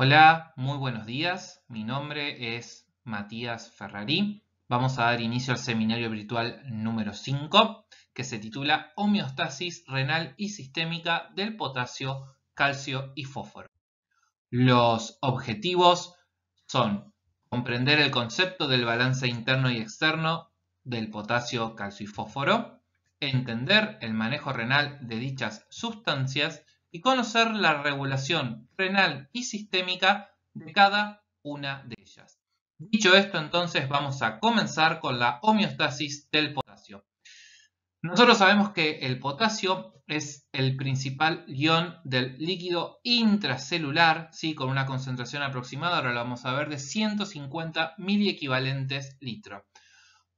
Hola, muy buenos días. Mi nombre es Matías Ferrarí. Vamos a dar inicio al seminario virtual número 5, que se titula Homeostasis renal y sistémica del potasio, calcio y fósforo. Los objetivos son comprender el concepto del balance interno y externo del potasio, calcio y fósforo, entender el manejo renal de dichas sustancias y conocer la regulación renal y sistémica de cada una de ellas. Dicho esto, entonces vamos a comenzar con la homeostasis del potasio. Nosotros sabemos que el potasio es el principal ion del líquido intracelular, ¿sí? Con una concentración aproximada, ahora lo vamos a ver, de 150 miliequivalentes litro.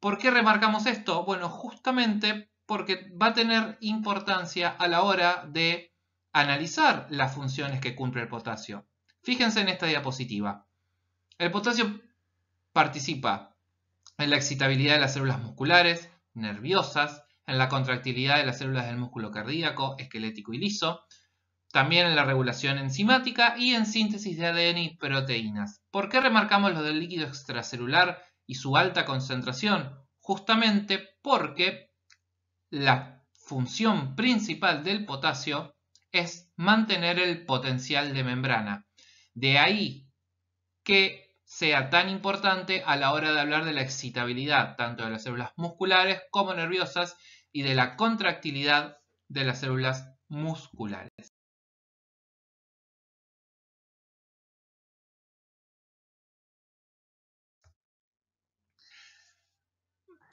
¿Por qué remarcamos esto? Bueno, justamente porque va a tener importancia a la hora de analizar las funciones que cumple el potasio. Fíjense en esta diapositiva. El potasio participa en la excitabilidad de las células musculares, nerviosas, en la contractilidad de las células del músculo cardíaco, esquelético y liso, también en la regulación enzimática y en síntesis de ADN y proteínas. ¿Por qué remarcamos lo del líquido extracelular y su alta concentración? Justamente porque la función principal del potasio es mantener el potencial de membrana. De ahí que sea tan importante a la hora de hablar de la excitabilidad tanto de las células musculares como nerviosas y de la contractilidad de las células musculares.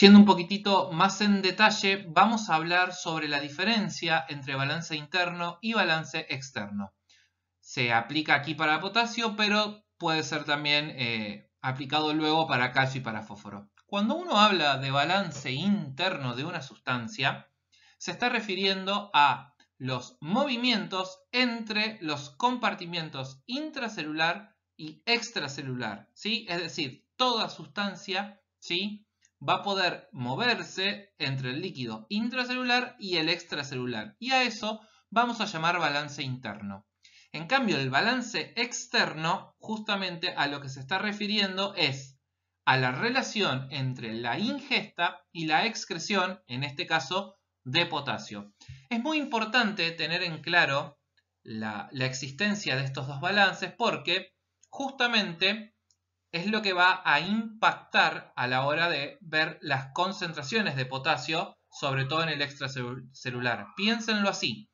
Siendo un poquitito más en detalle, vamos a hablar sobre la diferencia entre balance interno y balance externo. Se aplica aquí para potasio, pero puede ser también aplicado luego para calcio y para fósforo. Cuando uno habla de balance interno de una sustancia, se está refiriendo a los movimientos entre los compartimientos intracelular y extracelular, ¿sí? Es decir, toda sustancia, ¿sí?, va a poder moverse entre el líquido intracelular y el extracelular. Y a eso vamos a llamar balance interno. En cambio, el balance externo, justamente a lo que se está refiriendo es a la relación entre la ingesta y la excreción, en este caso, de potasio. Es muy importante tener en claro la existencia de estos dos balances porque justamente es lo que va a impactar a la hora de ver las concentraciones de potasio, sobre todo en el extracelular. Piénsenlo así.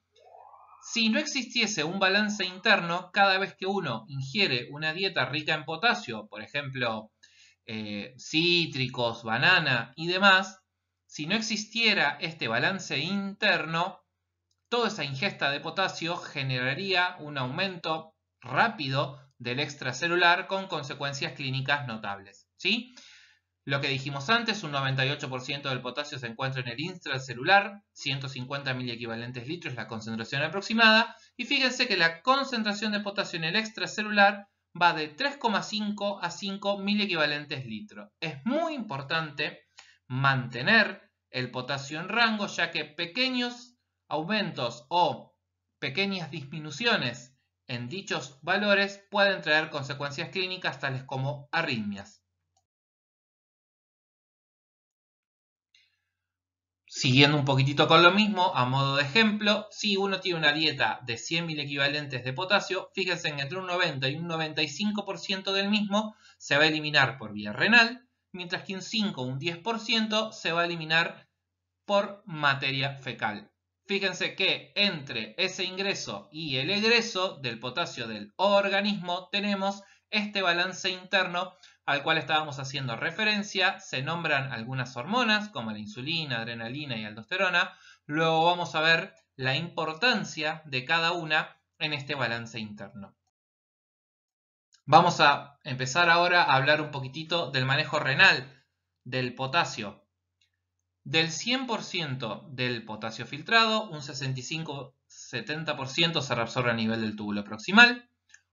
Si no existiese un balance interno, cada vez que uno ingiere una dieta rica en potasio, por ejemplo, cítricos, banana y demás, si no existiera este balance interno, toda esa ingesta de potasio generaría un aumento rápido del extracelular con consecuencias clínicas notables, ¿sí? Lo que dijimos antes, un 98% del potasio se encuentra en el intracelular, 150 miliequivalentes litros es la concentración aproximada, y fíjense que la concentración de potasio en el extracelular va de 3,5 a 5 miliequivalentes litros. Es muy importante mantener el potasio en rango, ya que pequeños aumentos o pequeñas disminuciones en dichos valores pueden traer consecuencias clínicas tales como arritmias. Siguiendo un poquitito con lo mismo, a modo de ejemplo, si uno tiene una dieta de 100 miliequivalentes de potasio, fíjense que entre un 90 y un 95% del mismo se va a eliminar por vía renal, mientras que un 5 o un 10% se va a eliminar por materia fecal. Fíjense que entre ese ingreso y el egreso del potasio del organismo tenemos este balance interno al cual estábamos haciendo referencia. Se nombran algunas hormonas como la insulina, adrenalina y aldosterona. Luego vamos a ver la importancia de cada una en este balance interno. Vamos a empezar ahora a hablar un poquitito del manejo renal del potasio. Del 100% del potasio filtrado, un 65-70% se reabsorbe a nivel del túbulo proximal,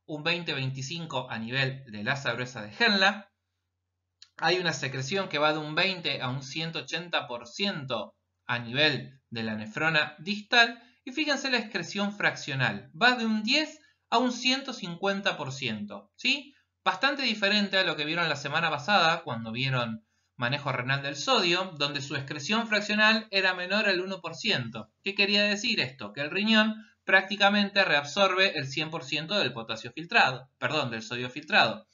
un 20-25% a nivel de la asa gruesa de Henle. Hay una secreción que va de un 20 a un 180% a nivel de la nefrona distal. Y fíjense la excreción fraccional, va de un 10 a un 150%, ¿sí? Bastante diferente a lo que vieron la semana pasada cuando vieron manejo renal del sodio, donde su excreción fraccional era menor al 1%. ¿Qué quería decir esto? Que el riñón prácticamente reabsorbe el 100% del potasio filtrado, perdón, del sodio filtrado.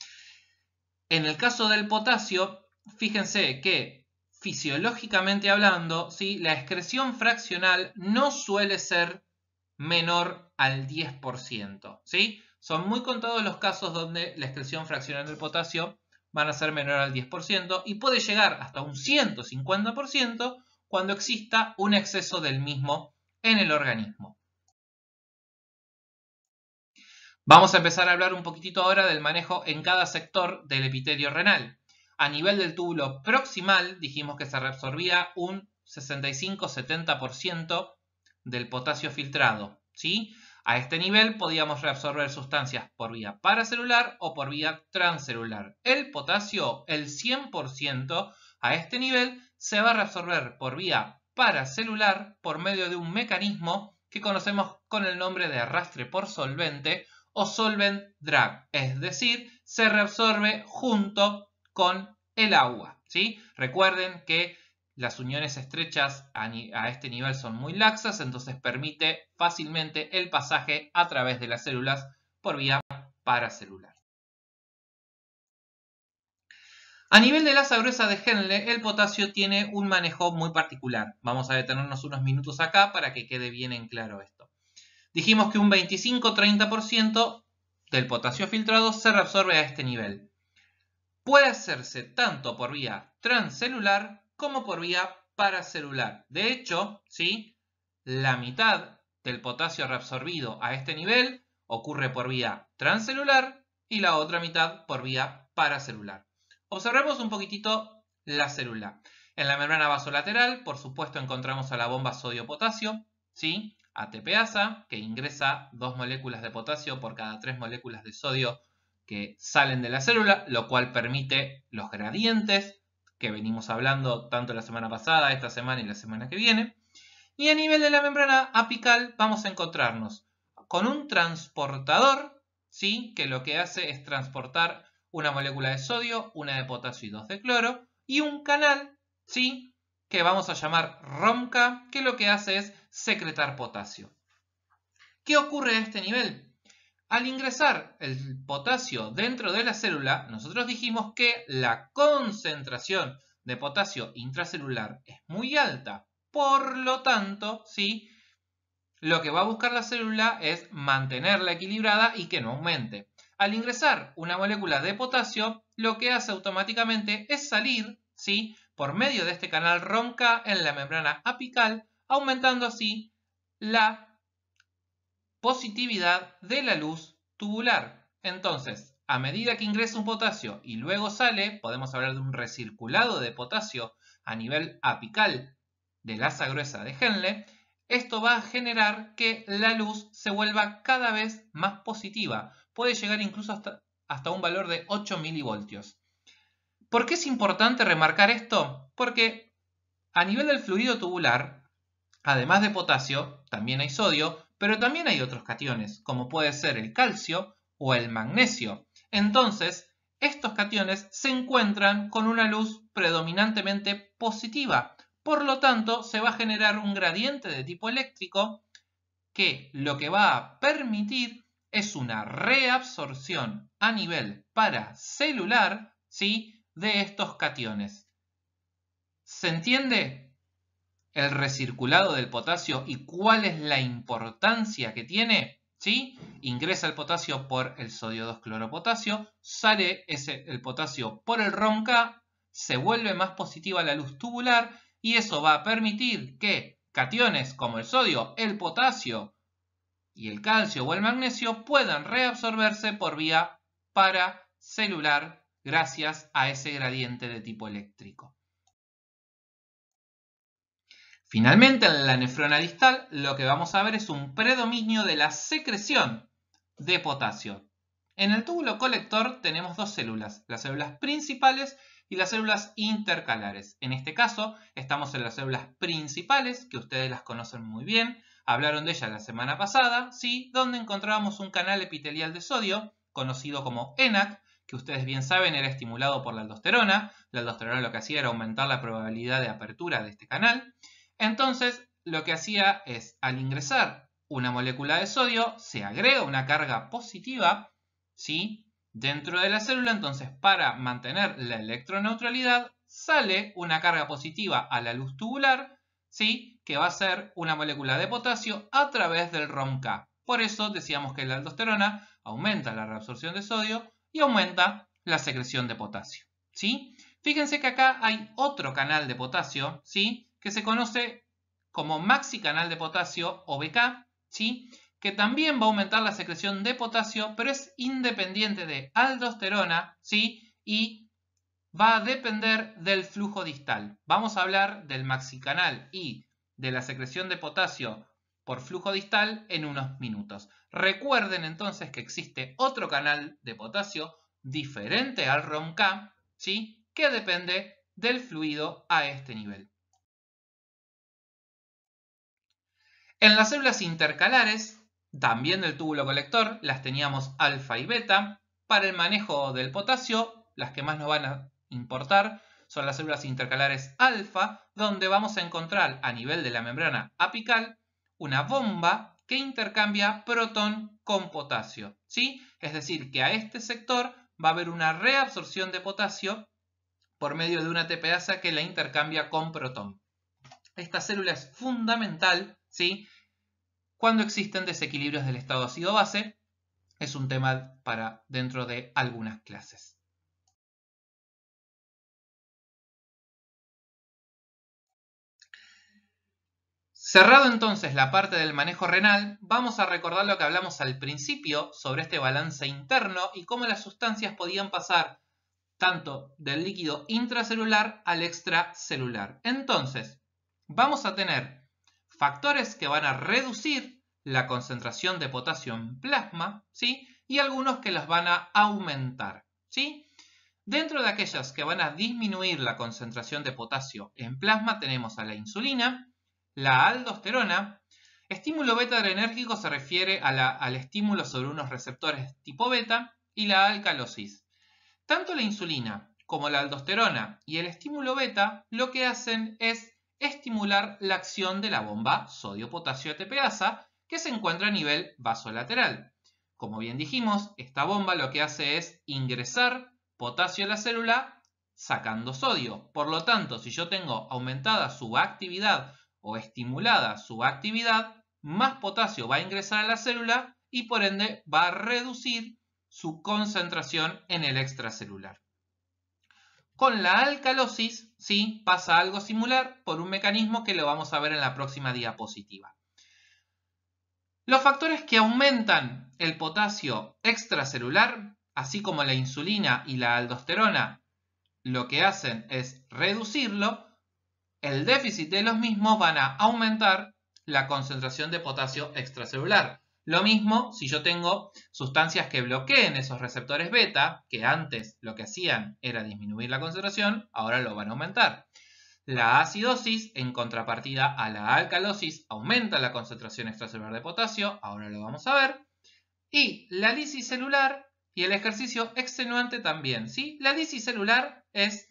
En el caso del potasio, fíjense que fisiológicamente hablando, ¿sí?, la excreción fraccional no suele ser menor al 10%, ¿sí? Son muy contados los casos donde la excreción fraccional del potasio van a ser menor al 10% y puede llegar hasta un 150% cuando exista un exceso del mismo en el organismo. Vamos a empezar a hablar un poquitito ahora del manejo en cada sector del epitelio renal. A nivel del túbulo proximal dijimos que se reabsorbía un 65-70% del potasio filtrado, ¿sí? A este nivel podíamos reabsorber sustancias por vía paracelular o por vía transcelular. El potasio, el 100%, a este nivel se va a reabsorber por vía paracelular por medio de un mecanismo que conocemos con el nombre de arrastre por solvente o solvent drag, es decir, se reabsorbe junto con el agua, ¿sí? Recuerden que las uniones estrechas a este nivel son muy laxas, entonces permite fácilmente el pasaje a través de las células por vía paracelular. A nivel de la asa gruesa de Henle, el potasio tiene un manejo muy particular. Vamos a detenernos unos minutos acá para que quede bien en claro esto. Dijimos que un 25-30% del potasio filtrado se reabsorbe a este nivel. Puede hacerse tanto por vía transcelular como por vía paracelular. De hecho, ¿sí?, la mitad del potasio reabsorbido a este nivel ocurre por vía transcelular y la otra mitad por vía paracelular. Observemos un poquitito la célula. En la membrana vasolateral, por supuesto, encontramos a la bomba sodio-potasio, ¿sí?, ATPasa, que ingresa 2 moléculas de potasio por cada 3 moléculas de sodio que salen de la célula, lo cual permite los gradientes que venimos hablando tanto la semana pasada, esta semana y la semana que viene. Y a nivel de la membrana apical vamos a encontrarnos con un transportador, ¿sí?, que lo que hace es transportar una molécula de sodio, una de potasio y 2 de cloro, y un canal, ¿sí?, que vamos a llamar ROMCA, que lo que hace es secretar potasio. ¿Qué ocurre a este nivel? Al ingresar el potasio dentro de la célula, nosotros dijimos que la concentración de potasio intracelular es muy alta. Por lo tanto, ¿sí?, lo que va a buscar la célula es mantenerla equilibrada y que no aumente. Al ingresar una molécula de potasio, lo que hace automáticamente es salir, ¿sí?, por medio de este canal ROMCA en la membrana apical, aumentando así la positividad de la luz tubular. Entonces, a medida que ingresa un potasio y luego sale, podemos hablar de un recirculado de potasio a nivel apical del asa gruesa de Henle. Esto va a generar que la luz se vuelva cada vez más positiva. Puede llegar incluso hasta un valor de 8 milivoltios. ¿Por qué es importante remarcar esto? Porque a nivel del fluido tubular, además de potasio, también hay sodio, pero también hay otros cationes, como puede ser el calcio o el magnesio. Entonces, estos cationes se encuentran con una luz predominantemente positiva. Por lo tanto, se va a generar un gradiente de tipo eléctrico que lo que va a permitir es una reabsorción a nivel paracelular, ¿sí?, de estos cationes. ¿Se entiende el recirculado del potasio y cuál es la importancia que tiene? ¿Sí? Ingresa el potasio por el sodio 2-cloropotasio, sale el potasio por el ROMCA, se vuelve más positiva la luz tubular y eso va a permitir que cationes como el sodio, el potasio y el calcio o el magnesio puedan reabsorberse por vía paracelular gracias a ese gradiente de tipo eléctrico. Finalmente, en la nefrona distal, lo que vamos a ver es un predominio de la secreción de potasio. En el túbulo colector tenemos dos células, las células principales y las células intercalares. En este caso, estamos en las células principales, que ustedes las conocen muy bien. hablaron de ella la semana pasada, ¿sí? Donde encontrábamos un canal epitelial de sodio, conocido como ENaC, que ustedes bien saben era estimulado por la aldosterona. La aldosterona lo que hacía era aumentar la probabilidad de apertura de este canal. Entonces, lo que hacía es, al ingresar una molécula de sodio, se agrega una carga positiva, ¿sí? Dentro de la célula. Entonces, para mantener la electroneutralidad, sale una carga positiva a la luz tubular, ¿sí? Que va a ser una molécula de potasio a través del ROMK. Por eso decíamos que la aldosterona aumenta la reabsorción de sodio y aumenta la secreción de potasio, ¿sí? Fíjense que acá hay otro canal de potasio, ¿sí? Que se conoce como maxi canal de potasio o BK, ¿sí? Que también va a aumentar la secreción de potasio, pero es independiente de aldosterona, ¿sí? Y va a depender del flujo distal. Vamos a hablar del maxicanal y de la secreción de potasio por flujo distal en unos minutos. Recuerden entonces que existe otro canal de potasio diferente al ROMK, ¿sí? Que depende del fluido a este nivel. En las células intercalares, también del túbulo colector, las teníamos alfa y beta. Para el manejo del potasio, las que más nos van a importar son las células intercalares alfa, donde vamos a encontrar a nivel de la membrana apical una bomba que intercambia protón con potasio, ¿sí? Es decir, que a este sector va a haber una reabsorción de potasio por medio de una ATPasa que la intercambia con protón. Esta célula es fundamental, ¿sí? Cuando existen desequilibrios del estado ácido-base. Es un tema para dentro de algunas clases. Cerrado entonces la parte del manejo renal, vamos a recordar lo que hablamos al principio sobre este balance interno y cómo las sustancias podían pasar tanto del líquido intracelular al extracelular. Entonces, vamos a tener factores que van a reducir la concentración de potasio en plasma, ¿sí? Y algunos que las van a aumentar, ¿sí? Dentro de aquellas que van a disminuir la concentración de potasio en plasma tenemos a la insulina, la aldosterona. Estímulo beta adrenérgico se refiere al estímulo sobre unos receptores tipo beta, y la alcalosis. Tanto la insulina como la aldosterona y el estímulo beta lo que hacen es estimular la acción de la bomba sodio-potasio ATPasa que se encuentra a nivel vasolateral. Como bien dijimos, esta bomba lo que hace es ingresar potasio a la célula sacando sodio. Por lo tanto, si yo tengo aumentada su actividad o estimulada su actividad, más potasio va a ingresar a la célula y por ende va a reducir su concentración en el extracelular. Con la alcalosis, sí, pasa algo similar por un mecanismo que lo vamos a ver en la próxima diapositiva. Los factores que aumentan el potasio extracelular, así como la insulina y la aldosterona, lo que hacen es reducirlo. El déficit de los mismos van a aumentar la concentración de potasio extracelular. Lo mismo si yo tengo sustancias que bloqueen esos receptores beta, que antes lo que hacían era disminuir la concentración, ahora lo van a aumentar. La acidosis, en contrapartida a la alcalosis, aumenta la concentración extracelular de potasio, ahora lo vamos a ver. Y la lisis celular y el ejercicio extenuante también, ¿sí? La lisis celular es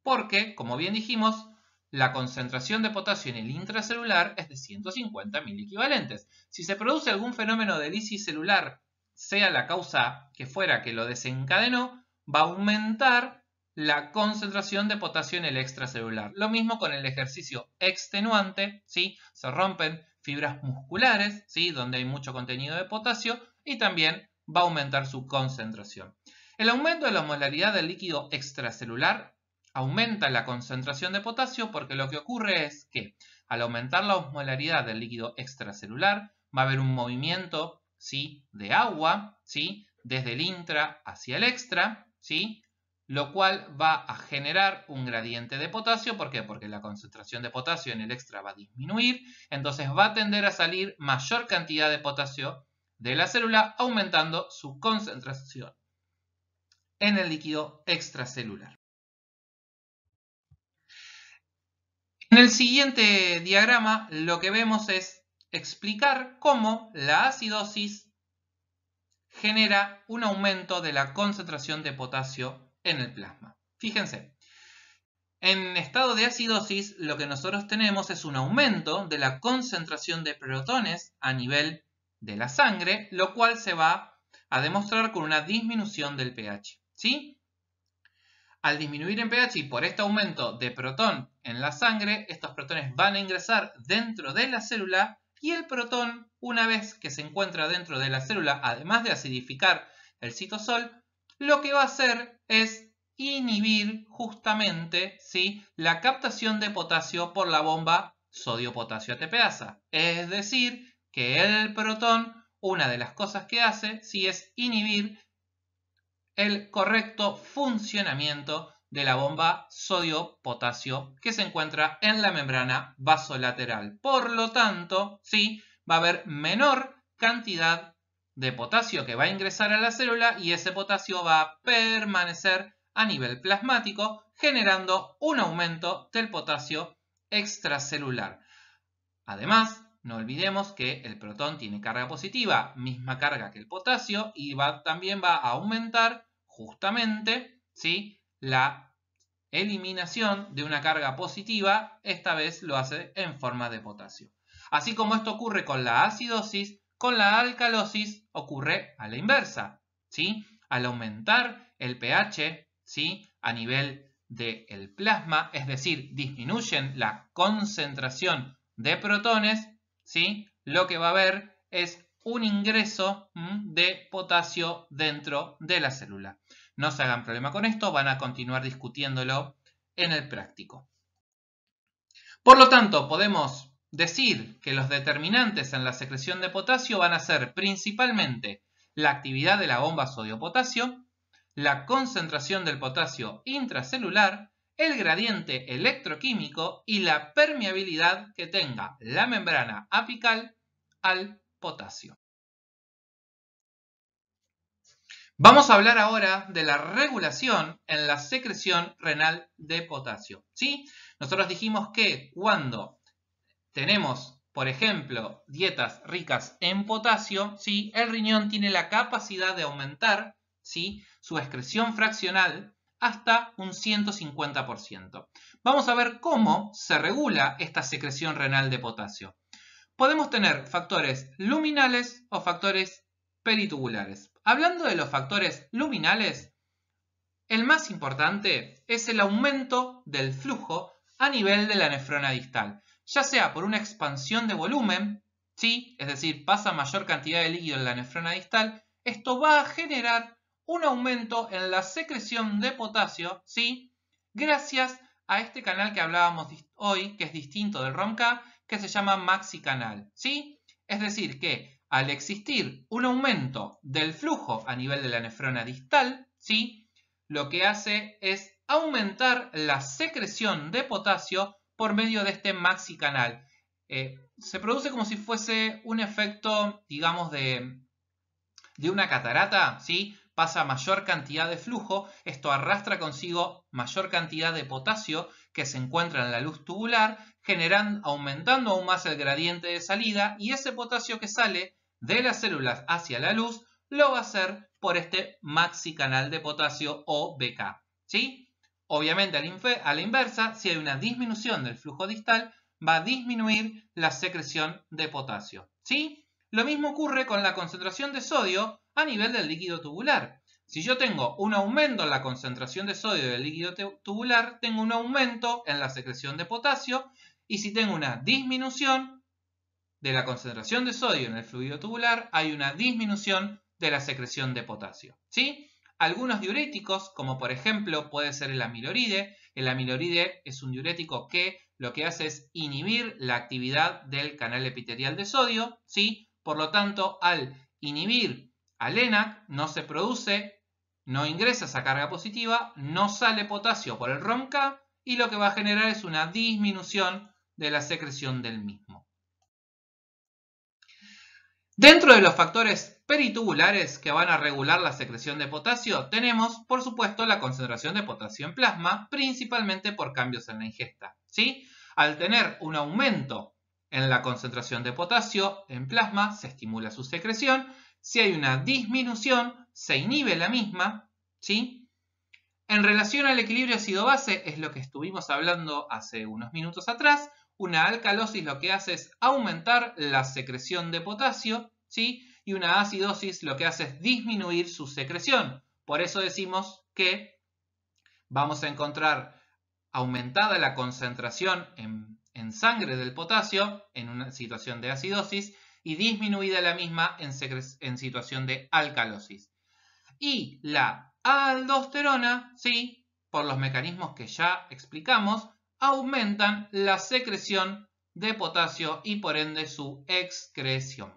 porque, como bien dijimos, la concentración de potasio en el intracelular es de 150 miliequivalentes. Si se produce algún fenómeno de lisis celular, sea la causa que fuera que lo desencadenó, va a aumentar la concentración de potasio en el extracelular. Lo mismo con el ejercicio extenuante, ¿sí? Se rompen fibras musculares, ¿sí? Donde hay mucho contenido de potasio y también va a aumentar su concentración. El aumento de la osmolaridad del líquido extracelular aumenta la concentración de potasio porque lo que ocurre es que al aumentar la osmolaridad del líquido extracelular va a haber un movimiento, ¿sí? De agua, ¿sí? Desde el intra hacia el extra, ¿sí? Lo cual va a generar un gradiente de potasio. ¿Por qué? Porque la concentración de potasio en el extra va a disminuir, entonces va a tender a salir mayor cantidad de potasio de la célula, aumentando su concentración en el líquido extracelular. En el siguiente diagrama lo que vemos es explicar cómo la acidosis genera un aumento de la concentración de potasio en el plasma. Fíjense, en estado de acidosis lo que nosotros tenemos es un aumento de la concentración de protones a nivel de la sangre, lo cual se va a demostrar con una disminución del pH, ¿sí? Al disminuir en pH y por este aumento de protón en la sangre, estos protones van a ingresar dentro de la célula y el protón, una vez que se encuentra dentro de la célula, además de acidificar el citosol, lo que va a hacer es inhibir justamente, ¿sí?, la captación de potasio por la bomba sodio-potasio ATPasa. Es decir, que el protón, una de las cosas que hace, sí, es inhibir el correcto funcionamiento de la bomba sodio-potasio que se encuentra en la membrana vasolateral. Por lo tanto, sí, va a haber menor cantidad de potasio que va a ingresar a la célula y ese potasio va a permanecer a nivel plasmático, generando un aumento del potasio extracelular. Además, no olvidemos que el protón tiene carga positiva, misma carga que el potasio, y también va a aumentar justamente, ¿sí?, la eliminación de una carga positiva, esta vez lo hace en forma de potasio. Así como esto ocurre con la acidosis, con la alcalosis ocurre a la inversa, ¿sí? Al aumentar el pH, ¿sí?, a nivel del plasma, es decir, disminuyen la concentración de protones, ¿sí?, lo que va a haber es un ingreso de potasio dentro de la célula. No se hagan problema con esto, van a continuar discutiéndolo en el práctico. Por lo tanto, podemos decir que los determinantes en la secreción de potasio van a ser principalmente la actividad de la bomba sodio-potasio, la concentración del potasio intracelular, el gradiente electroquímico y la permeabilidad que tenga la membrana apical al potasio. Vamos a hablar ahora de la regulación en la secreción renal de potasio, ¿sí? Nosotros dijimos que cuando tenemos, por ejemplo, dietas ricas en potasio, ¿sí?, el riñón tiene la capacidad de aumentar, ¿sí?, su excreción fraccional hasta un 150%. Vamos a ver cómo se regula esta secreción renal de potasio. Podemos tener factores luminales o factores peritubulares. Hablando de los factores luminales, el más importante es el aumento del flujo a nivel de la nefrona distal, ya sea por una expansión de volumen, ¿sí?, es decir, pasa mayor cantidad de líquido en la nefrona distal, esto va a generar un aumento en la secreción de potasio, ¿sí?, gracias a este canal que hablábamos hoy, que es distinto del ROMK, que se llama maxicanal, ¿sí? Es decir, que al existir un aumento del flujo a nivel de la nefrona distal, ¿sí?, lo que hace es aumentar la secreción de potasio por medio de este maxicanal. Se produce como si fuese un efecto, digamos, de una catarata, ¿sí? Pasa mayor cantidad de flujo, esto arrastra consigo mayor cantidad de potasio que se encuentra en la luz tubular, aumentando aún más el gradiente de salida, y ese potasio que sale de las células hacia la luz lo va a hacer por este maxicanal de potasio o BK, ¿sí? Obviamente a la inversa, si hay una disminución del flujo distal, va a disminuir la secreción de potasio, ¿sí? Lo mismo ocurre con la concentración de sodio a nivel del líquido tubular. Si yo tengo un aumento en la concentración de sodio del líquido tubular, tengo un aumento en la secreción de potasio, y si tengo una disminución de la concentración de sodio en el fluido tubular, hay una disminución de la secreción de potasio, ¿sí? Algunos diuréticos, como por ejemplo puede ser el amiloride. El amiloride es un diurético que lo que hace es inhibir la actividad del canal epitelial de sodio, ¿sí? Por lo tanto, al inhibir al ENaC no se produce, no ingresa esa carga positiva, no sale potasio por el ROMK y lo que va a generar es una disminución de la secreción del mismo. Dentro de los factores peritubulares que van a regular la secreción de potasio, tenemos, por supuesto, la concentración de potasio en plasma, principalmente por cambios en la ingesta, ¿sí? Al tener un aumento En la concentración de potasio en plasma se estimula su secreción. Si hay una disminución, se inhibe la misma, ¿sí? En relación al equilibrio ácido-base, es lo que estuvimos hablando hace unos minutos atrás, una alcalosis lo que hace es aumentar la secreción de potasio, ¿sí? Y una acidosis lo que hace es disminuir su secreción. Por eso decimos que vamos a encontrar aumentada la concentración en sangre del potasio en una situación de acidosis y disminuida la misma en situación de alcalosis. Y la aldosterona, sí, por los mecanismos que ya explicamos, aumentan la secreción de potasio y por ende su excreción.